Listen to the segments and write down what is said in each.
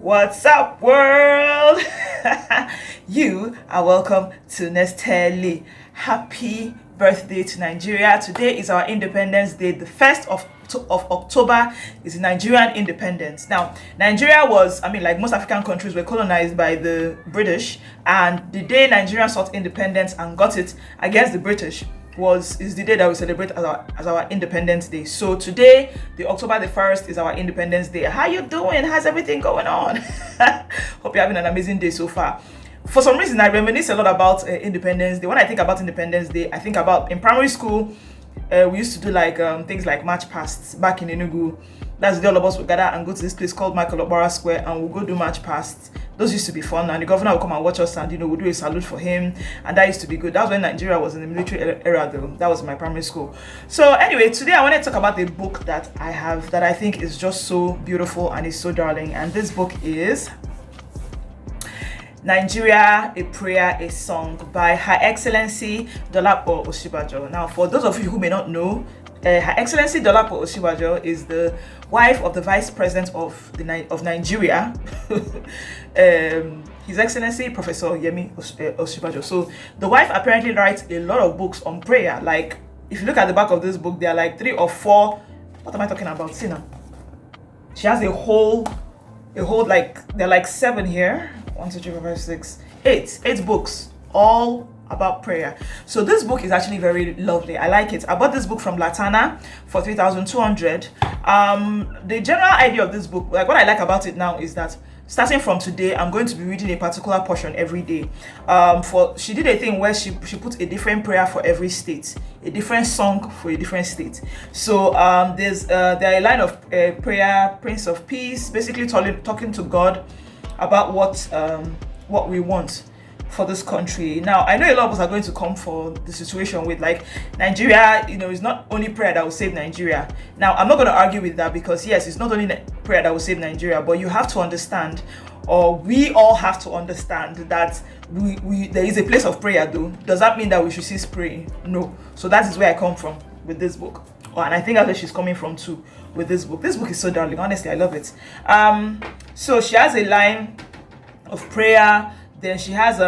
What's up, world? You are welcome to Nesteli. Happy birthday to Nigeria. Today is our Independence Day. The 1st of October is Nigerian independence. Now, Nigeria was, like most African countries, were colonized by the British, and the day Nigeria sought independence and got it against the British is the day that we celebrate as our Independence Day. So today, the October the 1st, is our Independence Day. How you doing? How's everything going on? Hope you're having an amazing day so far. For some reason, I reminisce a lot about Independence Day. When I think about Independence Day, I think about in primary school, we used to do things like march pasts back in Enugu. That's the day all of us would gather and go to this place called Michael Okpara Square, and we'll go do march pasts. Those used to be fun, and the governor would come and watch us, and we'll do a salute for him, and that used to be good. That was when Nigeria was in the military era, though. That was my primary school. So anyway, today I want to talk about the book that I have that I think is just so beautiful and is so darling, and this book is Nigeria, a Prayer, a Song by Her Excellency Dolapo Osinbajo. Now, for those of you who may not know, Her Excellency Dolapo Osinbajo is the wife of the Vice President of Nigeria, His Excellency Professor Yemi Osinbajo. So the wife apparently writes a lot of books on prayer. Like, if you look at the back of this book, there are like 3 or 4. What am I talking about? See now. She has a whole there are like 7 here. 1, 2, 3, 4, 5, 6, 8 books, all about prayer. So this book is actually very lovely. I like it. I bought this book from Latana for 3,200. The general idea of this book, like what I like about it now, is that starting from today, I'm going to be reading a particular portion every day. She did a thing where she put a different prayer for every state, a different song for a different state. So there are a line of prayer, Prince of Peace, basically talking to God about what we want for this country. Now, I know a lot of us are going to come for the situation with like Nigeria, it's not only prayer that will save Nigeria. Now, I'm not going to argue with that, because yes, it's not only prayer that will save Nigeria, but you have to understand, or we all have to understand, that there is a place of prayer though. Does that mean that we should cease praying? No. So that is where I come from with this book. And I think that's where she's coming from too with this book. This book is so darling. Honestly, I love it. So she has a line of prayer. Then she has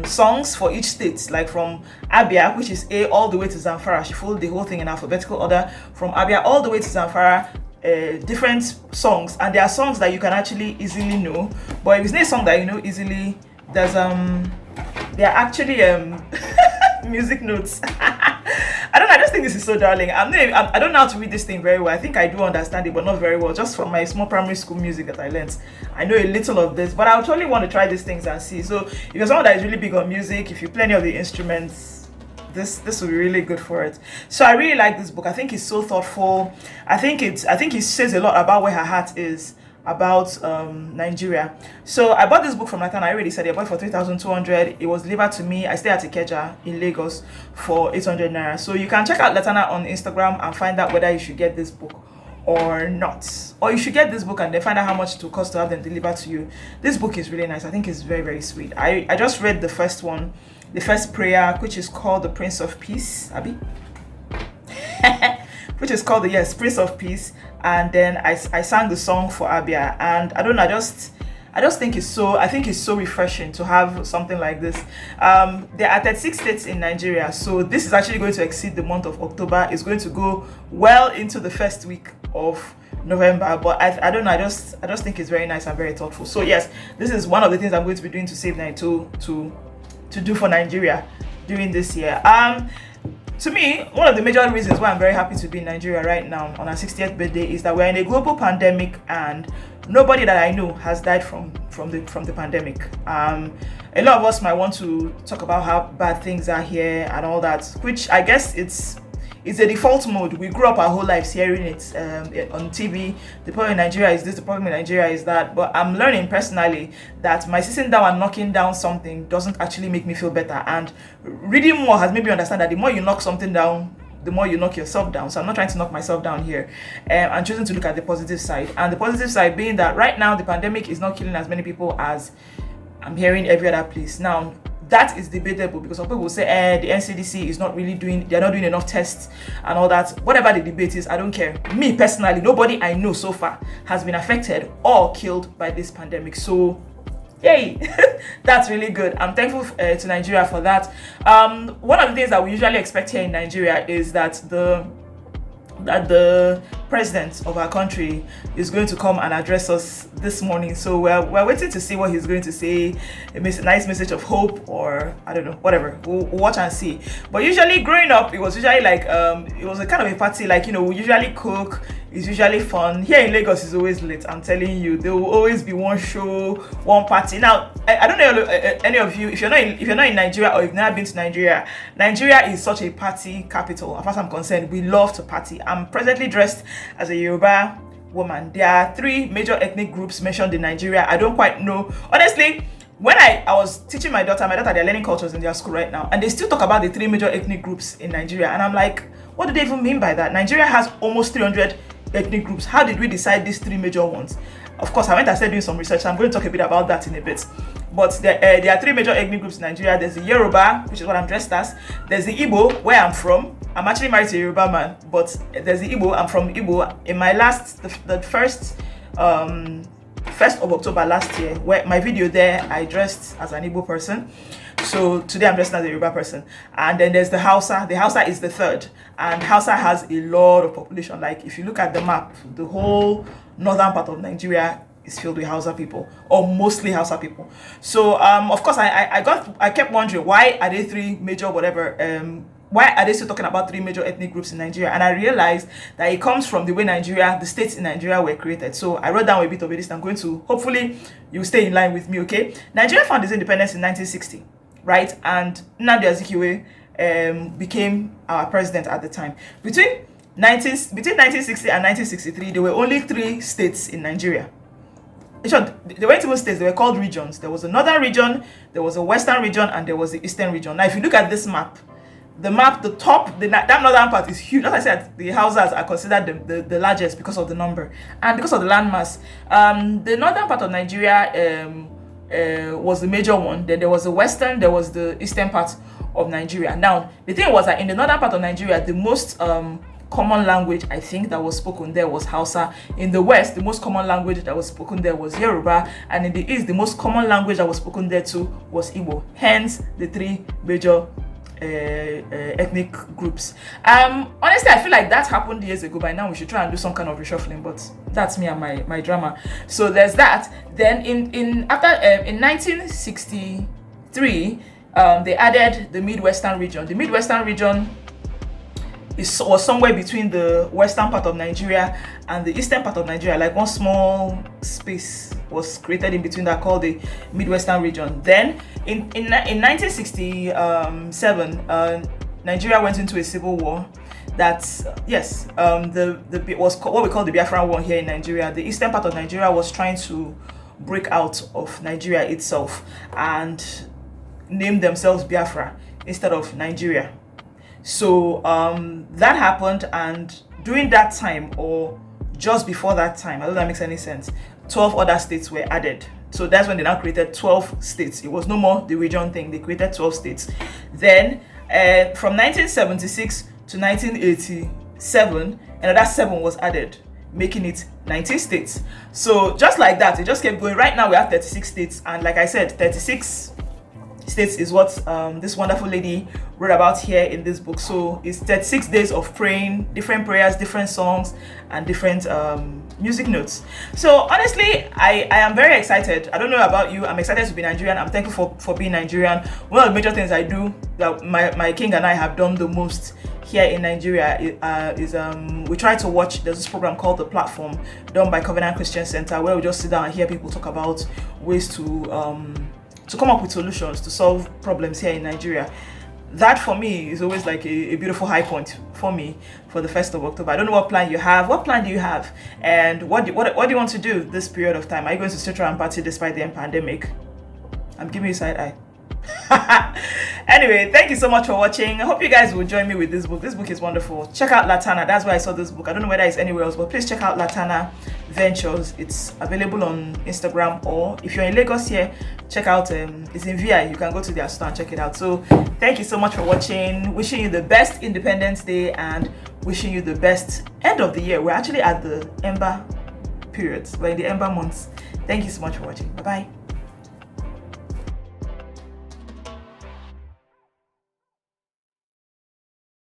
songs for each state, like from Abia, which is A, all the way to Zamfara. She folded the whole thing in alphabetical order from Abia all the way to Zamfara. Different songs, and there are songs that you can actually easily know. But if it's not a song that you know easily, there are actually music notes. I just think this is so darling. I don't know how to read this thing very well. I think I do understand it, but not very well. Just from my small primary school music that I learned, I know a little of this, but I would totally want to try these things and see. So if you're someone that is really big on music, if you play any of the instruments, this will be really good for it. So I really like this book. I think it's so thoughtful. I think it says a lot about where her heart is about Nigeria. So I bought this book from Nathan. I already said I bought it for 3,200. It was delivered to me. I stay at Ikeja in Lagos for 800 naira. So you can check out Latana on Instagram and find out whether you should get this book or not, or you should get this book and then find out how much it will cost to have them delivered to you. This book is really nice. I think it's very, very sweet. I just read the first one, the first prayer, which is called the Prince of Peace, Abi. Which is called the Prince of Peace, and then I sang the song for Abia, and I don't know, I just think it's so refreshing to have something like this. There are 36 states in Nigeria, so this is actually going to exceed the month of October. It's going to go well into the first week of November, but I don't know, I just think it's very nice and very thoughtful. So yes, this is one of the things I'm going to be doing to save to do for Nigeria during this year. To me, one of the major reasons why I'm very happy to be in Nigeria right now on our 60th birthday is that we're in a global pandemic, and nobody that I know has died from the pandemic. A lot of us might want to talk about how bad things are here and all that, which I guess it's a default mode. We grew up our whole lives hearing it on TV. The problem in Nigeria is this, the problem in Nigeria is that. But I'm learning personally that my sitting down and knocking down something doesn't actually make me feel better. And reading more has made me understand that the more you knock something down, the more you knock yourself down. So I'm not trying to knock myself down here. I'm choosing to look at the positive side. And the positive side being that right now the pandemic is not killing as many people as I'm hearing every other place. Now, that is debatable, because some people will say, the NCDC is not really they're not doing enough tests and all that. Whatever the debate is, I don't care. Me personally, nobody I know so far has been affected or killed by this pandemic. So yay, that's really good. I'm thankful to Nigeria for that. One of the things that we usually expect here in Nigeria is that the president of our country is going to come and address us this morning. So we're waiting to see what he's going to say. A nice message of hope, or I don't know, whatever. We'll watch and see. But usually growing up, it was usually like it was a kind of a party, like, you know, we usually cook. It's usually fun. Here in Lagos, it's always lit. I'm telling you, there will always be one show, one party. Now, I don't know any of you, if you're not in Nigeria, or you've never been to Nigeria. Nigeria is such a party capital. As far as I'm concerned, we love to party. I'm presently dressed as a Yoruba woman. There are 3 major ethnic groups mentioned in Nigeria. I don't quite know. Honestly, when I was teaching my daughter, they're learning cultures in their school right now, and they still talk about the 3 major ethnic groups in Nigeria, and I'm like, what do they even mean by that? Nigeria has almost 300 ethnic groups. How did we decide these 3 major ones? Of course, I went and started doing some research, so I'm going to talk a bit about that in a bit. But there are 3 major ethnic groups in Nigeria. There's the Yoruba, which is what I'm dressed as. There's the Igbo, where I'm from. I'm actually married to a Yoruba man, but there's the Igbo. I'm from Igbo. In my the first of October last year, where my video there, I dressed as an Igbo person. So today I'm dressed as a Yoruba person. And then there's the Hausa. The Hausa is the 3rd. And Hausa has a lot of population. Like, if you look at the map, the whole northern part of Nigeria is filled with Hausa people, or mostly Hausa people. So of course, I kept wondering, why are they 3 major whatever? Why are they still talking about 3 major ethnic groups in Nigeria? And I realized that it comes from the way the states in Nigeria were created. So I wrote down a bit of it. I'm going to, hopefully, you stay in line with me, okay? Nigeria found its independence in 1960, right? And Nnamdi Azikiwe became our president at the time. Between 1960 and 1963, there were only 3 states in Nigeria. They weren't even states, they were called regions. There was a northern region, there was a western region, and there was the eastern region. Now, if you look at this map, the top, that northern part is huge. As I said, the Hausas are considered the largest because of the number and because of the landmass. The northern part of Nigeria was the major one. Then there was the western, there was the eastern part of Nigeria. Now, the thing was that in the northern part of Nigeria, the most common language, I think, that was spoken there was Hausa. In the west, the most common language that was spoken there was Yoruba. And in the east, the most common language that was spoken there too was Igbo. Hence, the 3 major ethnic groups. Honestly, I feel like that happened years ago. By now we should try and do some kind of reshuffling, but that's me and my drama. So there's that. Then in 1963, they added the Midwestern region. The Midwestern region was somewhere between the western part of Nigeria and the eastern part of Nigeria. Like, one small space was created in between that, called the Midwestern region. Then in 1967, Nigeria went into a civil war. That's was what we call the Biafran War here in Nigeria. The eastern part of Nigeria was trying to break out of Nigeria itself and name themselves Biafra instead of Nigeria. So that happened, and during that time, or just before that time, I don't know if that makes any sense, 12 other states were added. So that's when they now created 12 states. It was no more the region thing. They created 12 states. Then from 1976 to 1987, another 7 was added, making it 19 states. So just like that, it just kept going. Right now we have 36 states, and like I said, 36 states is what this wonderful lady wrote about here in this book. So it's 36 days of praying, different prayers, different songs, and different music notes. So honestly, I am very excited. I don't know about you. I'm excited to be Nigerian. I'm thankful for being Nigerian. One of the major things I do, that my king and I have done the most here in Nigeria is we try to watch, there's this program called The Platform, done by Covenant Christian Center, where we just sit down and hear people talk about ways to come up with solutions to solve problems here in Nigeria. That for me is always like a beautiful high point for me for the 1st of October. I don't know what plan you have. What plan do you have? And what do you want to do this period of time? Are you going to still try and party despite the pandemic? I'm giving you side eye. Anyway, thank you so much for watching. I hope you guys will join me with this book. This book is wonderful. Check out Latana. That's where I saw this book. I don't know whether it's anywhere else, but please check out Latana Ventures. It's available on Instagram, or if you're in Lagos here, check out it's in VI. You can go to their store and check it out. So thank you so much for watching. Wishing you the best Independence Day and wishing you the best end of the year. We're actually at the Ember periods. We're in the Ember months. Thank you so much for watching. Bye bye.